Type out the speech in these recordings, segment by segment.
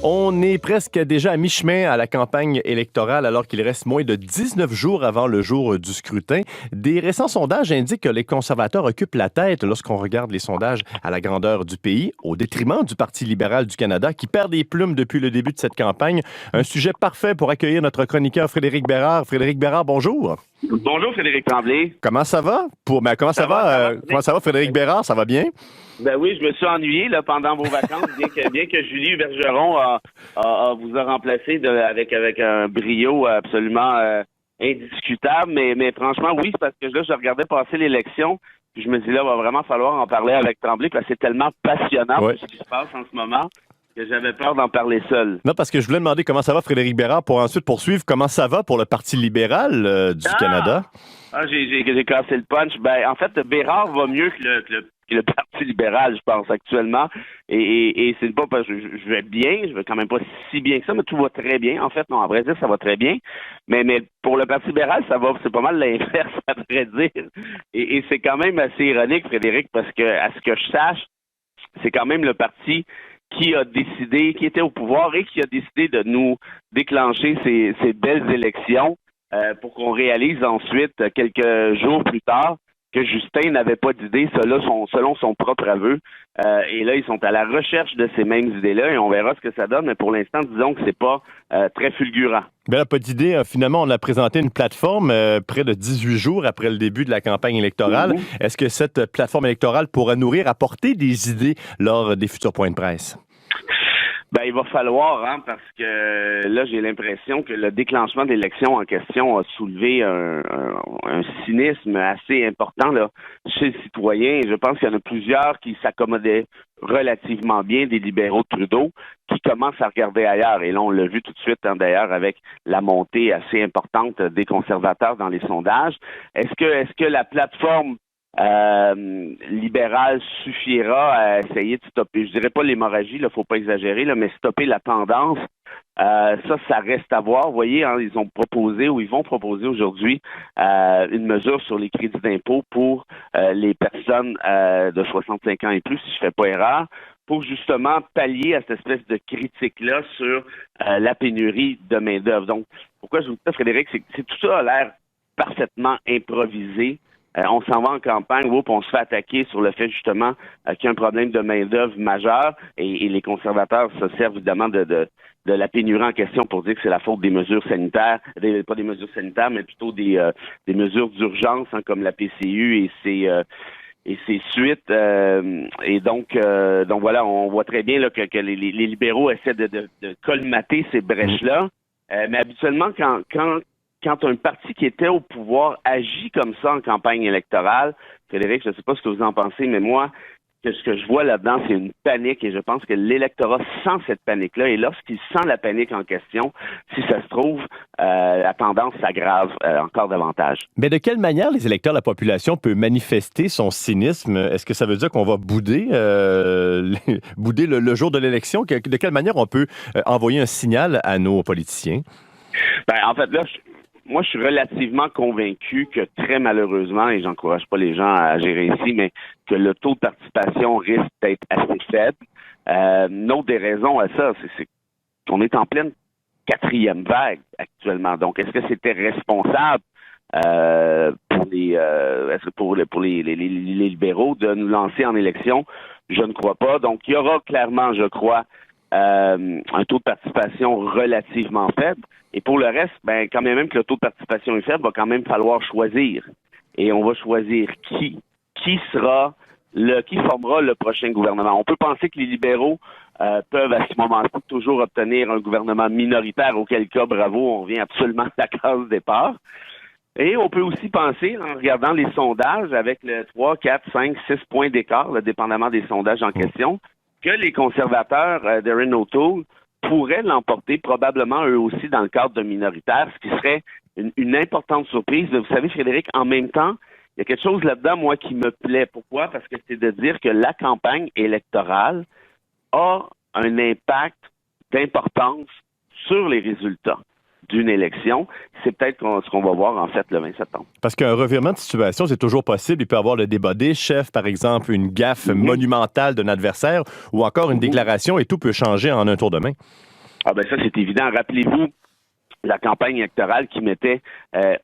On est presque déjà à mi-chemin à la campagne électorale alors qu'il reste moins de 19 jours avant le jour du scrutin. Des récents sondages indiquent que les conservateurs occupent la tête lorsqu'on regarde les sondages à la grandeur du pays, au détriment du Parti libéral du Canada qui perd des plumes depuis le début de cette campagne. Un sujet parfait pour accueillir notre chroniqueur Frédéric Bérard. Frédéric Bérard, bonjour. Bonjour Frédéric Tremblay. Comment ça va? Comment ça va, Frédéric Bérard? Ça va bien? Ben oui, je me suis ennuyé là, pendant vos vacances, bien que Julie Bergeron vous a remplacé avec un brio absolument indiscutable. Mais franchement, oui, c'est parce que là, je regardais passer l'élection, puis je me dis là, il va vraiment falloir en parler avec Tremblay, parce que c'est tellement passionnant ce qui se passe en ce moment que j'avais peur d'en parler seul. Non, parce que je voulais demander comment ça va, Frédéric Bérard, pour ensuite poursuivre comment ça va pour le Parti libéral du Canada. J'ai cassé le punch. Ben, en fait, Bérard va mieux que le Parti libéral, je pense, actuellement. Et c'est pas parce que je vais bien, je vais quand même pas si bien que ça, mais tout va très bien. En fait, non, à vrai dire, ça va très bien. Mais pour le Parti libéral, c'est pas mal l'inverse, à vrai dire. Et c'est quand même assez ironique, Frédéric, parce que, à ce que je sache, c'est quand même le parti qui était au pouvoir et qui a décidé de nous déclencher ces belles élections pour qu'on réalise ensuite, quelques jours plus tard, que Justin n'avait pas d'idées, selon son propre aveu. Et là, ils sont à la recherche de ces mêmes idées-là et on verra ce que ça donne. Mais pour l'instant, disons que c'est pas très fulgurant. Ben là, pas d'idée. Finalement, on a présenté une plateforme près de 18 jours après le début de la campagne électorale. Mm-hmm. Est-ce que cette plateforme électorale pourra apporter des idées lors des futurs points de presse? Ben, il va falloir, parce que là, j'ai l'impression que le déclenchement de l'élection en question a soulevé un cynisme assez important là, chez les citoyens. Je pense qu'il y en a plusieurs qui s'accommodaient relativement bien des libéraux de Trudeau, qui commencent à regarder ailleurs. Et là, on l'a vu tout de suite, d'ailleurs, avec la montée assez importante des conservateurs dans les sondages. Est-ce que la plateforme libéral suffira à essayer de stopper, je dirais pas l'hémorragie, là, faut pas exagérer, là, mais stopper la tendance, ça reste à voir. Vous voyez, ils vont proposer aujourd'hui une mesure sur les crédits d'impôt pour les personnes de 65 ans et plus, si je fais pas erreur, pour justement pallier à cette espèce de critique-là sur la pénurie de main-d'œuvre. Donc, pourquoi je vous dis ça, Frédéric, c'est tout ça a l'air parfaitement improvisé. On s'en va en campagne, on se fait attaquer sur le fait justement qu'il y a un problème de main-d'œuvre majeur et les conservateurs se servent évidemment de la pénurie en question pour dire que c'est la faute des mesures sanitaires, pas des mesures sanitaires, mais plutôt des mesures d'urgence comme la PCU et ses suites. Et donc voilà, on voit très bien là, que les libéraux essaient de colmater ces brèches-là. Mais habituellement, quand un parti qui était au pouvoir agit comme ça en campagne électorale, Frédéric, je ne sais pas ce que vous en pensez, mais moi, ce que je vois là-dedans, c'est une panique et je pense que l'électorat sent cette panique-là et lorsqu'il sent la panique en question, si ça se trouve, la tendance s'aggrave encore davantage. Mais de quelle manière les électeurs, la population peut manifester son cynisme? Est-ce que ça veut dire qu'on va bouder le jour de l'élection? De quelle manière on peut envoyer un signal à nos politiciens? Ben, en fait, là, moi, je suis relativement convaincu que très malheureusement, et j'encourage pas les gens à gérer ici, mais que le taux de participation risque d'être assez faible. Une autre des raisons à ça, c'est qu'on est en pleine 4e vague actuellement. Donc, est-ce que c'était responsable pour les libéraux de nous lancer en élection? Je ne crois pas. Donc, il y aura clairement, je crois, un taux de participation relativement faible. Et pour le reste, quand même que le taux de participation est faible, va quand même falloir choisir. Et on va choisir qui formera le prochain gouvernement. On peut penser que les libéraux peuvent à ce moment-là toujours obtenir un gouvernement minoritaire, auquel cas, bravo, on revient absolument à la case départ. Et on peut aussi penser, en regardant les sondages, avec le 3, 4, 5, 6 points d'écart, là, dépendamment des sondages en question, que les conservateurs d'Erin O'Toole pourraient l'emporter probablement eux aussi dans le cadre de minoritaire, ce qui serait une importante surprise. Vous savez, Frédéric, en même temps, il y a quelque chose là-dedans, moi, qui me plaît. Pourquoi? Parce que c'est de dire que la campagne électorale a un impact d'importance sur les résultats d'une élection. C'est peut-être ce qu'on va voir, en fait, le 20 septembre. Parce qu'un revirement de situation, c'est toujours possible. Il peut y avoir le débat des chefs, par exemple, une gaffe monumentale d'un adversaire ou encore une déclaration et tout peut changer en un tour de main. Ah ben ça, c'est évident. Rappelez-vous la campagne électorale qui mettait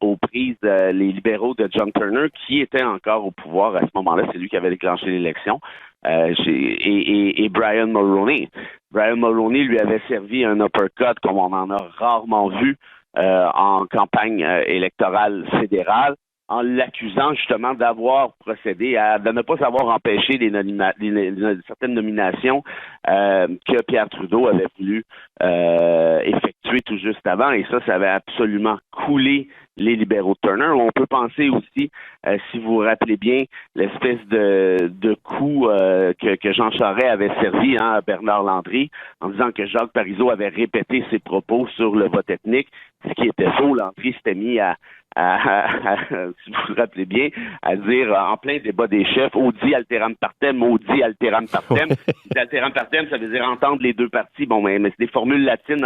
aux prises les libéraux de John Turner, qui était encore au pouvoir à ce moment-là. C'est lui qui avait déclenché l'élection. Et Brian Mulroney. Brian Mulroney lui avait servi un uppercut comme on en a rarement vu en campagne électorale fédérale, en l'accusant justement d'avoir procédé de ne pas avoir empêché certaines nominations que Pierre Trudeau avait voulu effectuer tout juste avant. Et ça avait absolument coulé les libéraux de Turner. On peut penser aussi, si vous vous rappelez bien, l'espèce de coup que Jean Charest avait servi à Bernard Landry en disant que Jacques Parizeau avait répété ses propos sur le vote ethnique, ce qui était faux. Landry s'était mis si vous vous rappelez bien, à dire en plein débat des chefs, audi alteram partem, audi alteram partem. Alteram partem, ça veut dire entendre les deux parties. Bon, mais c'est des formules latines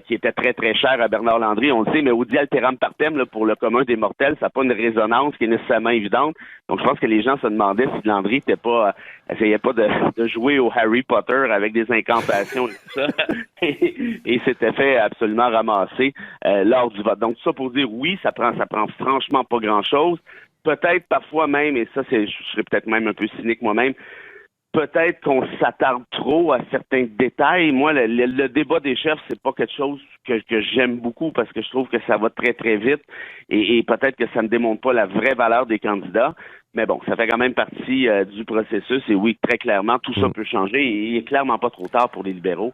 qui étaient très, très chères à Bernard Landry, on le sait, mais audi alteram partem, là, pour le commun des mortels, ça n'a pas une résonance qui est nécessairement évidente. Donc, je pense que les gens se demandaient si Landry essayait pas de jouer au Harry Potter avec des incantations et tout ça. et s'était fait absolument ramasser lors du vote. Donc, ça pour dire oui, ça prend franchement pas grand-chose. Peut-être parfois même, et ça, je serais peut-être même un peu cynique moi-même, peut-être qu'on s'attarde trop à certains détails. Moi, le débat des chefs, c'est pas quelque chose que j'aime beaucoup parce que je trouve que ça va très, très vite et peut-être que ça ne démontre pas la vraie valeur des candidats. Mais bon, ça fait quand même partie du processus et oui, très clairement, tout ça peut changer et il est clairement pas trop tard pour les libéraux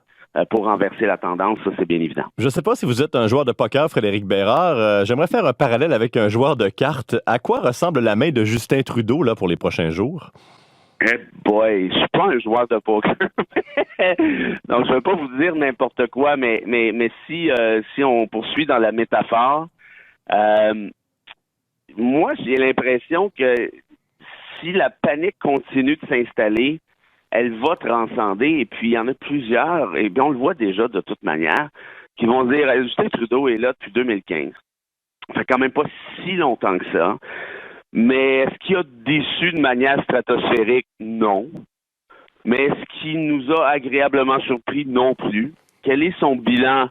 pour renverser la tendance, ça c'est bien évident. Je ne sais pas si vous êtes un joueur de poker, Frédéric Bérard. J'aimerais faire un parallèle avec un joueur de cartes. À quoi ressemble la main de Justin Trudeau là, pour les prochains jours? Boy, je suis pas un joueur de poker. Donc, je ne vais pas vous dire n'importe quoi, mais si on poursuit dans la métaphore, moi, j'ai l'impression que si la panique continue de s'installer, elle va transcender. Et puis, il y en a plusieurs, et bien, on le voit déjà de toute manière, qui vont dire Justin Trudeau est là depuis 2015. Ça fait quand même pas si longtemps que ça. Mais est-ce qu'il a déçu de manière stratosphérique? Non. Mais est-ce qu'il nous a agréablement surpris? Non plus. Quel est son bilan?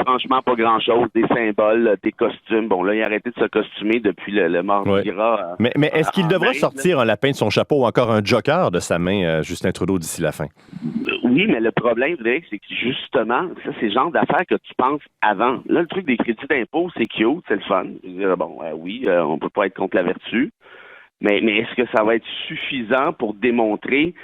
Franchement, pas grand-chose. Des symboles, des costumes. Bon, là, il a arrêté de se costumer depuis le Mardi Gras. Mais est-ce qu'il devra sortir un lapin de son chapeau ou encore un joker de sa main, Justin Trudeau, d'ici la fin? Oui, mais le problème, Frédéric, c'est que justement, ça, c'est le genre d'affaires que tu penses avant. Là, le truc des crédits d'impôt, c'est cute, c'est le fun. Je veux dire, bon, oui, on peut pas être contre la vertu. Mais est-ce que ça va être suffisant pour démontrer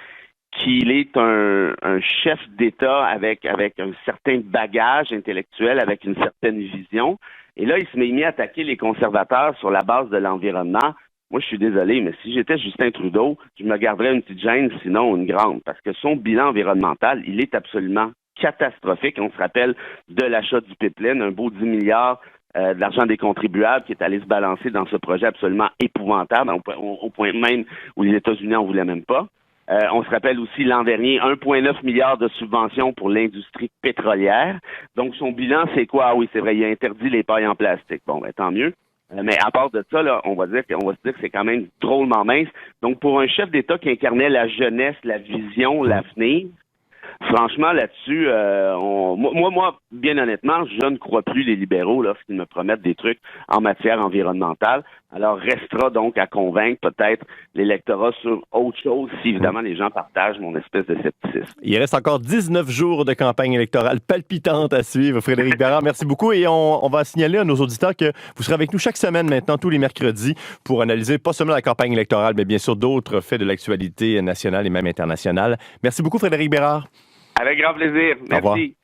qu'il est un chef d'État avec un certain bagage intellectuel, avec une certaine vision? Et là, il se met mis à attaquer les conservateurs sur la base de l'environnement. Moi, je suis désolé, mais si j'étais Justin Trudeau, je me garderais une petite gêne, sinon une grande, parce que son bilan environnemental, il est absolument catastrophique. On se rappelle de l'achat du pipeline, un beau 10 milliards de l'argent des contribuables qui est allé se balancer dans ce projet absolument épouvantable, au point même où les États-Unis n'en voulaient même pas. On se rappelle aussi l'an dernier, 1,9 milliard de subventions pour l'industrie pétrolière. Donc, son bilan, c'est quoi? Ah oui, c'est vrai, il a interdit les pailles en plastique. Bon, ben tant mieux. Mais à part de ça, là, on va se dire que c'est quand même drôlement mince. Donc, pour un chef d'État qui incarnait la jeunesse, la vision, l'avenir, franchement, là-dessus, moi, bien honnêtement, je ne crois plus les libéraux lorsqu'ils me promettent des trucs en matière environnementale. Alors, restera donc à convaincre peut-être l'électorat sur autre chose si, évidemment, les gens partagent mon espèce de scepticisme. Il reste encore 19 jours de campagne électorale palpitante à suivre. Frédéric Bérard, merci beaucoup. Et on va signaler à nos auditeurs que vous serez avec nous chaque semaine maintenant, tous les mercredis, pour analyser pas seulement la campagne électorale, mais bien sûr d'autres faits de l'actualité nationale et même internationale. Merci beaucoup, Frédéric Bérard. Avec grand plaisir. Merci.